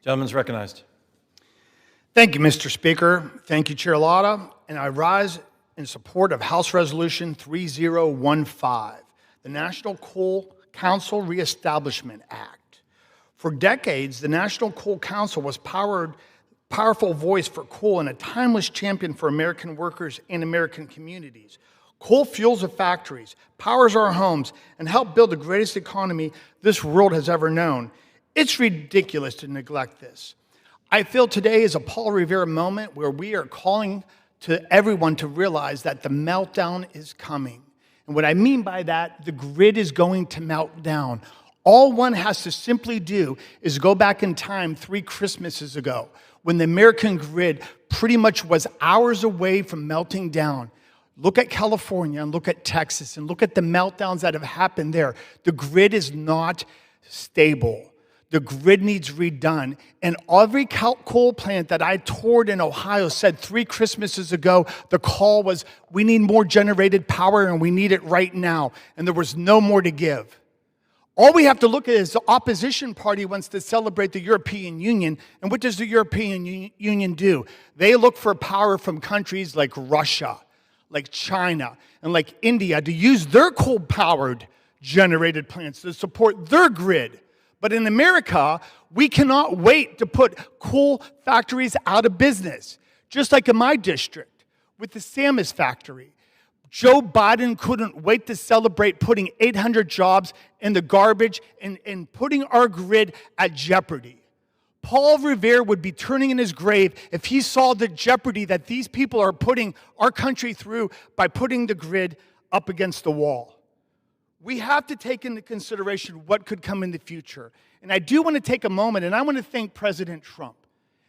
Gentleman's recognized. Thank you, Mr. Speaker. Thank you, Chair Latta. And I rise in support of House Resolution 3015, the National Coal Council Reestablishment Act. For decades, the National Coal Council was powerful voice for coal and a timeless champion for American workers and American communities. Coal fuels the factories, powers our homes, and help build the greatest economy this world has ever known. It's ridiculous to neglect this. I feel today is a Paul Revere moment where we are calling to everyone to realize that the meltdown is coming. And what I mean by that, the grid is going to melt down. All one has to simply do is go back in time 3 Christmases ago, when the American grid pretty much was hours away from melting down. Look at California and look at Texas and look at the meltdowns that have happened there. The grid is not stable. The grid needs redone. And every coal plant that I toured in Ohio said 3 Christmases ago, the call was, we need more generated power and we need it right now. And there was no more to give. All we have to look at is the opposition party wants to celebrate the European Union. And what does the European Union do? They look for power from countries like Russia, like China, and like India to use their coal-powered generated plants to support their grid. But in America, we cannot wait to put coal factories out of business. Just like in my district with the Samus factory. Joe Biden couldn't wait to celebrate putting 800 jobs in the garbage and putting our grid at jeopardy. Paul Revere would be turning in his grave if he saw the jeopardy that these people are putting our country through by putting the grid up against the wall. We have to take into consideration what could come in the future. And I do want to take a moment, and I want to thank President Trump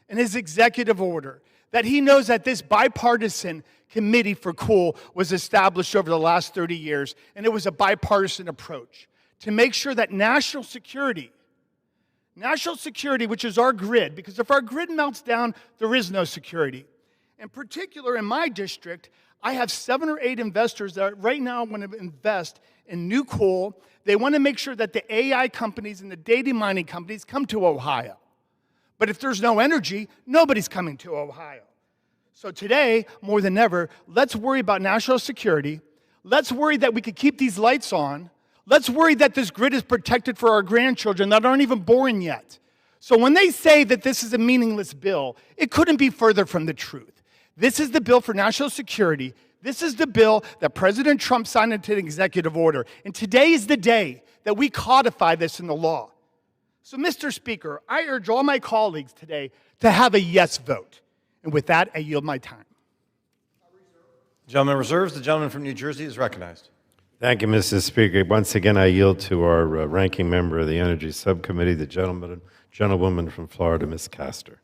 and his executive order that he knows that this bipartisan committee for coal was established over the last 30 years, and it was a bipartisan approach to make sure that national security, which is our grid, because if our grid melts down, there is no security. In particular, in my district, I have 7 or 8 investors that right now want to invest in new coal. They want to make sure that the AI companies and the data mining companies come to Ohio. But if there's no energy, nobody's coming to Ohio. So today, more than ever, let's worry about national security. Let's worry that we could keep these lights on. Let's worry that this grid is protected for our grandchildren that aren't even born yet. So when they say that this is a meaningless bill, it couldn't be further from the truth. This is the bill for national security. This is the bill that President Trump signed into an executive order. And today is the day that we codify this in the law. So, Mr. Speaker, I urge all my colleagues today to have a yes vote. And with that, I yield my time. The gentleman reserves. The gentleman from New Jersey is recognized. Thank you, Mr. Speaker. Once again, I yield to our ranking member of the Energy Subcommittee, the gentlewoman from Florida, Ms. Castor.